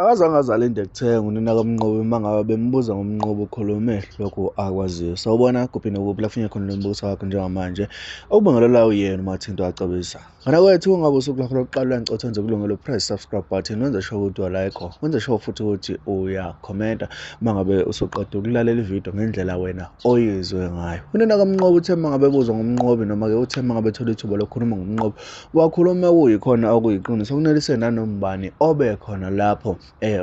Akazange azalinde kuthenga unina kaMnqobi uma ngabe bembuza ngoMnqobi ukhulume lokhu akwaziyo. Sawubona kuphi nokuphi lapho khona lo mbuso wakho njengamanje. Okubongelela uyena uMathinto acebisa. Ngana kwethu ungabe usuku lakho lokuqala uyancotha wenze kulungelo press subscribe button wenze sure ukuthi wa-like wenze sure futhi ukuthi uyakhomenta uma ngabe usuqeda ukulalela ividiyo ngendlela wena oyizwe ngayo. Unina kaMnqobi uthe uma ngabe ebuzwa ngoMnqobi noma-ke uthe uma ngabe ethola ithuba lokukhuluma ngoMnqobi wakhuluma kuyikhona okuyiqiniso kuneliswe nanombani obe khona lapho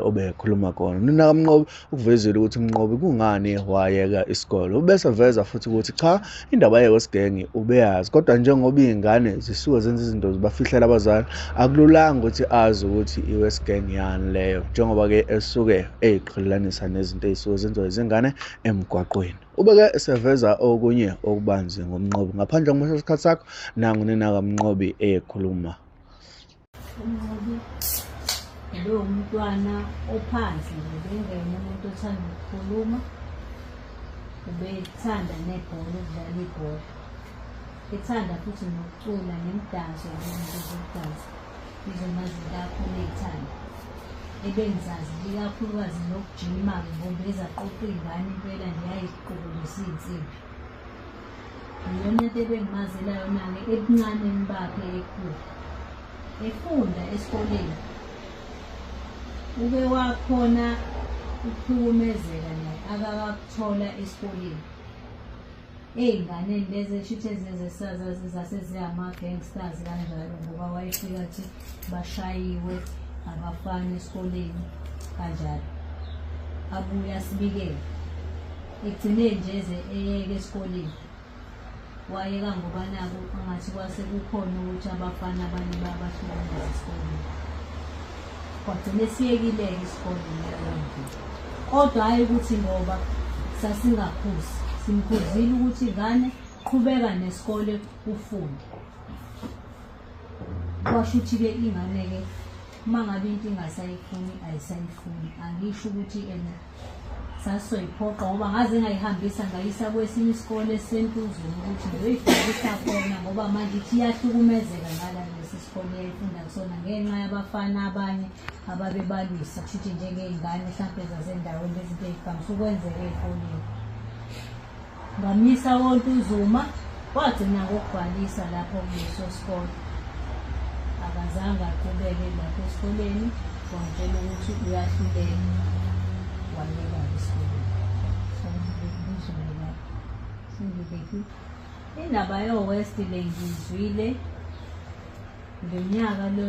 obekhuluma khona. Unina kaMnqobi ukuvezile ukuthi uMnqobi kungani wayeka isikole. Ubese veza futhi ukuthi cha indaba yeWestgang ubeyazi kodwa njengoba izingane zisuke zenza izinto zibafihlela abazali akululanga ukuthi azi ukuthi iWestgang yani leyo njengoba-ke esuke eyiqhelelanisa nezinto ezisuke zenziwa izingane emgwaqweni. Ubeke eseveza okunye okubanzi ngoMnqobi ngaphandle komosha isikhathi sakho nangu unina kaMnqobi ekhuluma. uMnqobi lo umntwana ophansi nje bengena umuntu othanda ukukhuluma ubethanda nebhola ukudlala ibhola ethanda futhi nokucula nemidanso zokudansa izona zinto akhona ey'thanda ebengizazi ikakhulukazi nokujima-ke ngoba ezaqoqa iy'ngane impela ndiyayiqokolisa iy'nsimbi iyona into ebengimazela yona-ke ebuncaneni bakhe ekhula efunda esikoleni uke wakhona ukuhlukumezeka naye akakuthola esikoleni ey'nganeni lezi eshuthi zaseziyama-gangsters kanjalo ngoba wayefika athi bashayiwe abafana esikoleni kanjalo abuye asibikele ekugcineni nje eze eyeke esikoleni wayeka ngoba nako angathi kwase kukhona ukuthi abafana abanye babahlukumeza esikoleni kwagcine siyekile-ke isikoleni kodwa hhayi ukuthi ngoba sasingaphuzi simkhuzile ukuthi ingane qhubeka nesikole ufunde kwasho ukuthi-ke ingane-ke uma ngabe into ingasayifuni ayisayifuni angisho ukuthi sasizoyiphoqa ngoba ngaze ngayihambisa ngayisa kwesinye isikole esisentuzuma ukuthi ngiyoyifundisa khona ngoba manje ithi iyahlukumezeka ngala lesi sikole yayifunda kusona ngenxa yabafana abanye ababebalwisa kushuthi njengey'ngane mhlampe zasendaweni lezinto ey'vamise ukwenzeka ey'koleni. Ngamisa koNtuzuma wagcina ngokubhalisa lapho kuleso sikole akazange aqhubeke lapho esikoleni wangitshela ukuthi uyahluleka wayeka esikoleni. Indaba yo-West bengiyizwile ngeminyaka le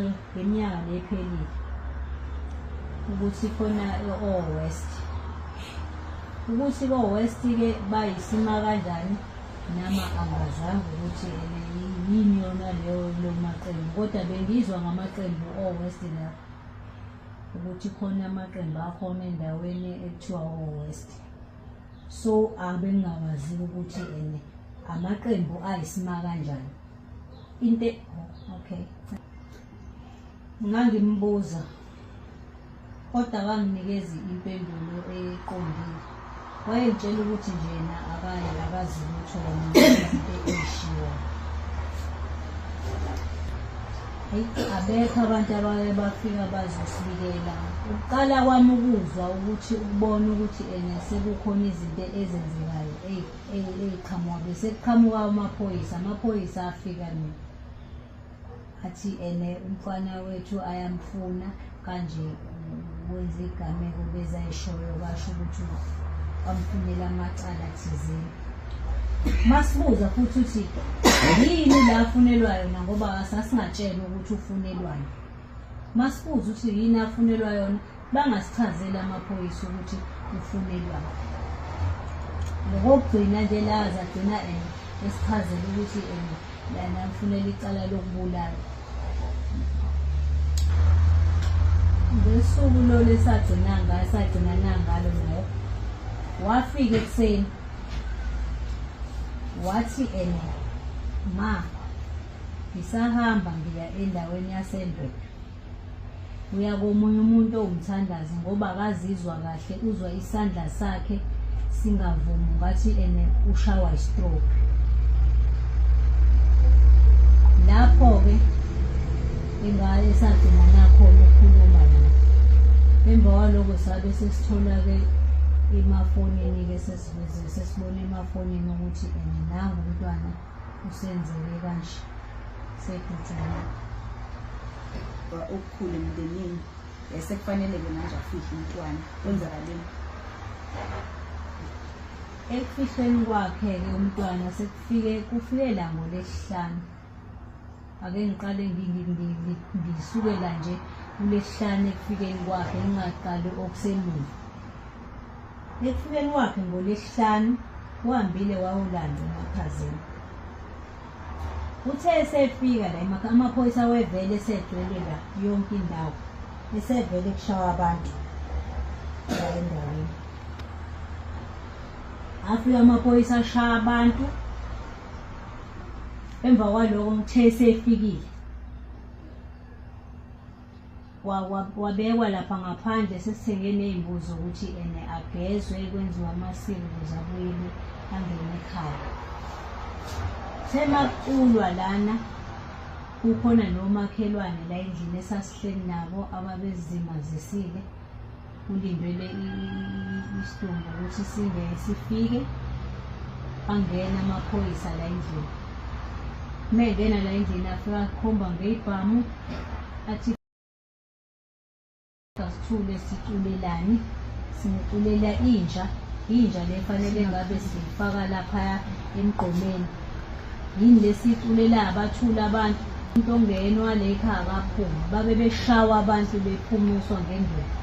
ephelile ukuthi khona o-West ukuthi ko-West-ke bayisima kanjani nama angazange ukuthi yini yona leyo maqembu kodwa bengizwa ngamaqembu o-West lapho ukuthi khona amaqembu akhona endaweni ekuthiwa o-West so abengingawazi ukuthi amaqembu ayisima kanjani into okay ngangimbuza kodwa kanginikeza impendulo eqondile wayengitshela ukuthi nje yena akazi lutho izinto ezishiwo abekho abantu abaye bafika bazosibikela ukuqala kwami ukuzwa ukuthi ukubona ukuthi sekukhona izinto ezenzekayo ey'qhamuka bese kuqhamuka amaphoyisa afika athi umfana wethu ayamfuna kanje wenza igameko bezayishoyo basho ukuthi amfunela amacala thizeni. Masibuza futhi ukuthi yini la afunelwa yona ngoba sasingatshelwa ukuthi ufunelwani. Masibuza ukuthi yini afunelwa yona bangasichazela amaphoyisa ukuthi ufunelwani. Lokugcina nje laza agcina esichazela ukuthi lana mfunela icala lokubulala. Ngesuku lo lesagcina ngalo naye wafika ekuseni wathi ma ngisahamba ngiya endaweni yaseNdwele uya komunye umuntu owumthandazi ngoba akazizwa kahle uzwa isandla sakhe singavumi ngathi ushawa istroke. Lapho-ke ingane esagcina nakhona ukukhuluma naye Emva kwalokho sabe sesithola-ke emafonini-ke sesibona emafonini ukuthi nangu umntwana usenzeke kanje sedutshana okukhulu emndenini sekufanele-ke manje afihle umntwana kwenzakaleni. Ekufihleni kwakhe-ke umntwana kufike la ngoLwesihlanu. Ake ngiqale ngisukela nje kuLwesihlanu ekufikeni kwakhe ngingaqali okusemuva. Ekufikeni kwakhe ngoLwesihlanu uhambile wawulanda emakhazeni. Uthe esefika la amaphoyisa wevele esedlwele la yonke indawo esevele kushawa abantu la endaweni. Afika amaphoyisa ashaya abantu. Emva kwalokho ngithe esefikile wabekwa lapha ngaphandle sesithenge ney'mbuzi ukuthi agezwe kwenziwa amasiko ukuze abuyele angene ekhaya. Semakulwa lana kukhona nomakhelwane la endlini esasihleli nabo ababezimazisile kulindwele isidumbu ukuthi sifike angena amaphoyisa la endlini. Mengena la endlini afika akhomba ngey'bhamu athi asithule siculelani, siculela inja le fanele ngabe sifaka lapha emgqomeni. Yini lesiculela abathula abantu into ongenwa le ekhaya kaphuma babe beshawa abantu bephumiswa ngendlela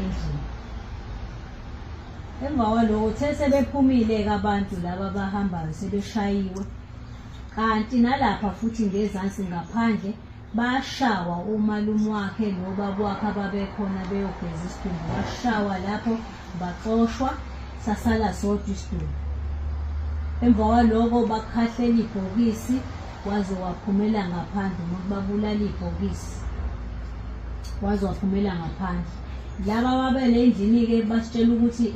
endlini. Emva kwalokho sebephumile-ke abantu laba abahambayo sebeshayiwe. Kanti nalapha futhi ngezansi ngaphandle bashawa umalume wakhe nobaba wakhe ababekhona beyogeza isidumbu. Bashawa lapho baxoshwa sasala sodwa isidumbu. Emva kwalokho bakhahlela ibhokisi waze waphumela ngaphandle ngoba babulala ibhokisi waze waphumela ngaphandle. Laba ababele endlini-ke basitshela ukuthi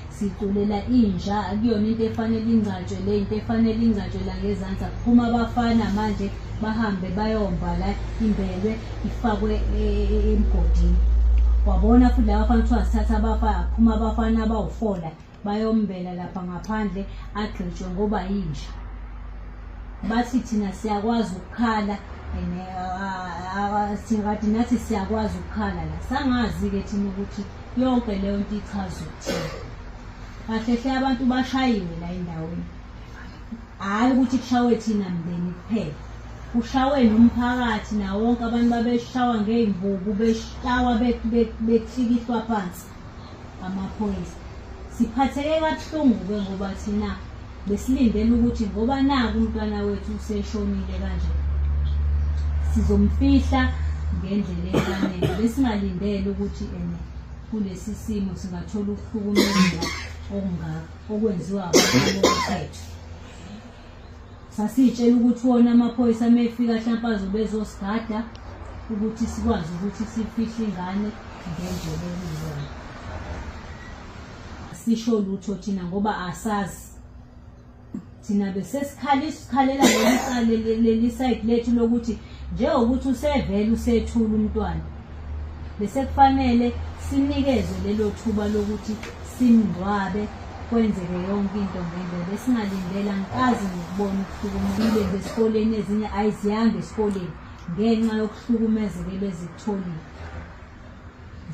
siculela inja akuyona into efanele ingcatshwe le into efanele ingcatshwe la ngezansi. Kuphuma abafana manje bahambe bayomba la imbelwe ifakwe emgodini. Wabona futhi laba bafana kuthiwa sithatha abafana kuphuma abafana abawu4 bayombela lapha ngaphandle agqitshwe ngoba yinja. Bathi thina siyakwazi ukukhala singathi nathi siyakwazi ukukhala la. Sangazi-ke thina ukuthi yonke leyo nto ichaza ukuthini. Kahle hle abantu bashayiwe la endaweni. Hhayi ukuthi kushawe thina mndeni kuphela. Kushawe nomphakathi nawo wonke abantu babeshawa ngey'mbubu beshawa behlikihlwa phansi amaphoyisa. Siphatheke kabuhlungu-ke ngoba thina besilindele ukuthi ngoba naku umntwana wethu useshonile kanje sizomfihla ngendlela efanele. Besingalindele ukuthi kulesi simo singathola ukuhlukumezeka okungaka okwenziwa abantu bomthetho. Sasitshela ukuthi wona amaphoyisa mefika mhlawumbe azobezosigada ukuthi sikwazi ukuthi sifihle ingane ngendlela ekuyiyona. Sisho lutho thina ngoba asazi. Thina besesikhalela leli side lethu lokuthi njengokuthi usevele usethula umntwana bese kufanele sinikezwe lelo thuba lokuthi simngcwabe kwenzeke yonke into ngendlela. Besingalindela ngikazi ngikubona ukuhlukumezeka ngesikoleni ezinye ayiziyanga esikoleni ngenxa yokuhlukumezeka bezikutholile.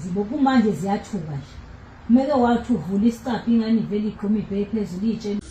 Ziboku manje ziyathuka nje. Kumele wathi uvula isicapha ingane ivele igquma ibheke phezulu iy'tshela